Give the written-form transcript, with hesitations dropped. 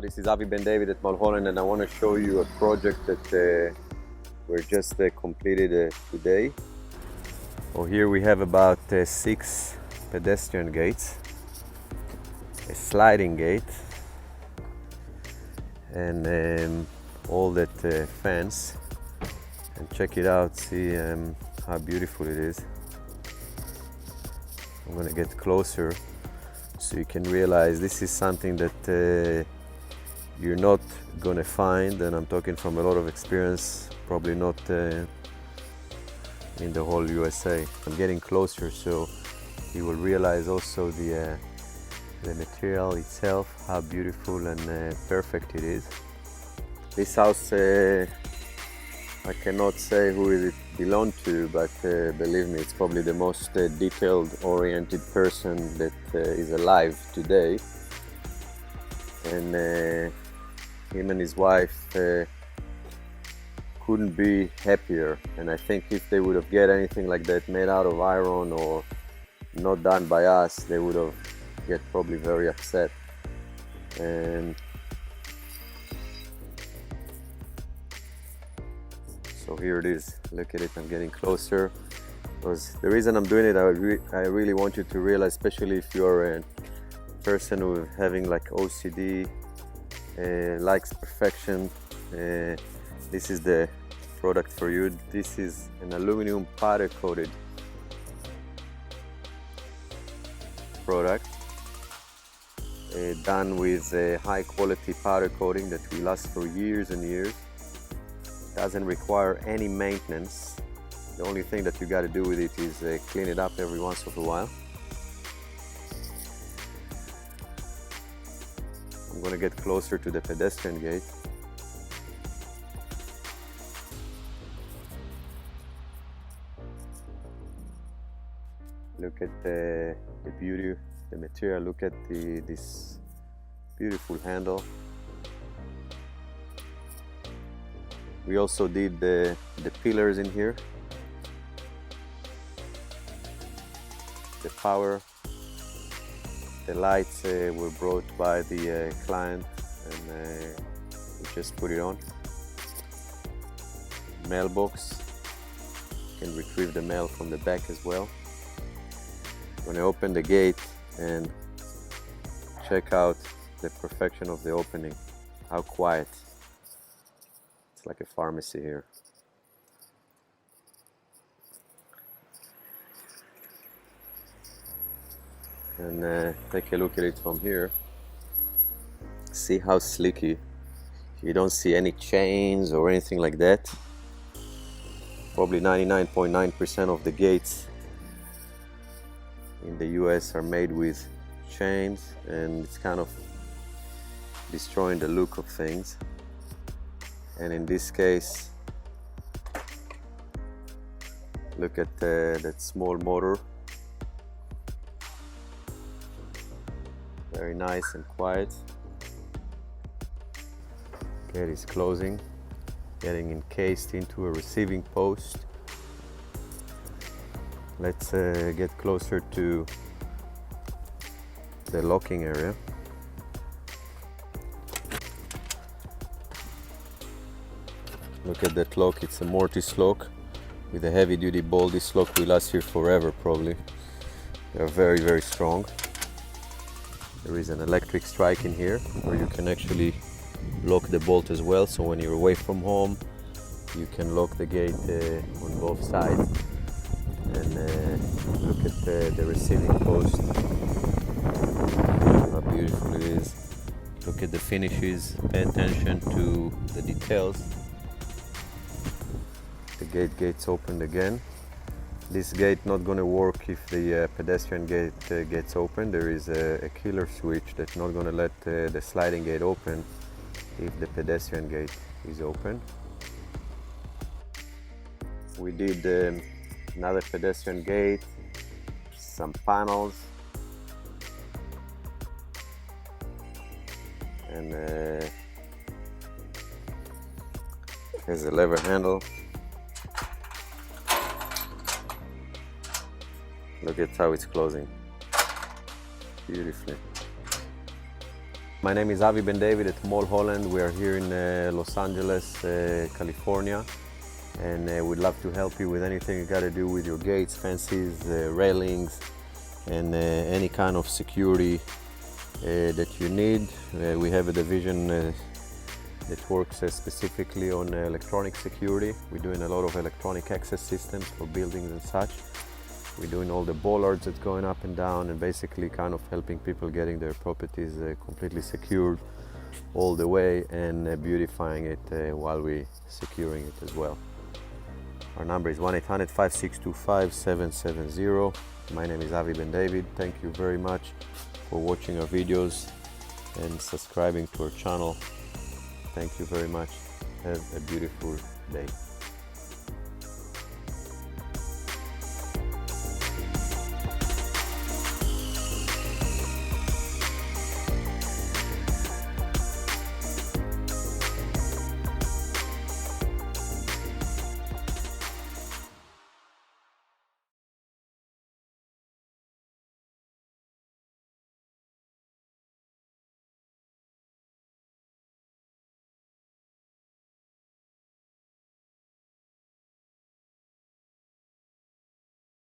Hello, this is Avi Ben David at Mulholland, and I want to show you a project that we're just completed today. So here we have about 6 pedestrian gates, a sliding gate, and all that fence. And check it out, see how beautiful it is. I'm gonna get closer so you can realize this is something that you're not gonna find, and I'm talking from a lot of experience, probably not in the whole USA. I'm getting closer so you will realize also the material itself, how beautiful and perfect it is. This house, I cannot say who it belonged to, but believe me, it's probably the most detailed oriented person that is alive today. And him and his wife couldn't be happier. And I think if they would have get anything like that made out of iron or not done by us, they would have get probably very upset. And so here it is. Look at it. I'm getting closer. Because the reason I'm doing it, I really want you to realize, especially if you're a person who having like OCD, likes perfection, this is the product for you. This is an aluminum powder coated product, done with a high quality powder coating that will last for years and years. Doesn't require any maintenance. The only thing that you got to do with it is clean it up every once in a while. I'm going to get closer to the pedestrian gate. Look at the beauty, the material. Look at this beautiful handle. We also did the pillars in here, the power, the lights were brought by the client, and we just put it on. Mailbox, you can retrieve the mail from the back as well. When I open the gate and check out the perfection of the opening, how quiet. It's like a pharmacy here. And take a look at it from here. See how sleeky. You don't see any chains or anything like that. Probably 99.9% of the gates in the US are made with chains, and it's kind of destroying the look of things. And in this case, look at that small motor. Very nice and quiet. Gate is closing, getting encased into a receiving post. Let's get closer to the locking area. Look at that lock. It's a mortise lock with a heavy duty bolt. This lock will last here forever probably. They are very, very strong. There is an electric strike in here where you can actually lock the bolt as well, so when you're away from home you can lock the gate on both sides. And look at the receiving post, how beautiful it is. Look at the finishes, pay attention to the details. The gate gets opened again. This gate not going to work if the pedestrian gate gets open. There is a killer switch that's not going to let the sliding gate open if the pedestrian gate is open. We did another pedestrian gate, some panels, and has a lever handle. Look at how it's closing beautifully. My name is Avi Ben David at Mulholland. We are here in Los Angeles, California, and we'd love to help you with anything you got to do with your gates, fences, railings, and any kind of security that you need. We have a division that works specifically on electronic security. We're doing a lot of electronic access systems for buildings and such. We're doing all the bollards that's going up and down, and basically kind of helping people getting their properties completely secured all the way, and beautifying it while we're securing it as well. Our number is 1-800-5625-770. My name is Avi Ben David. Thank you very much for watching our videos and subscribing to our channel. Thank you very much. Have a beautiful day.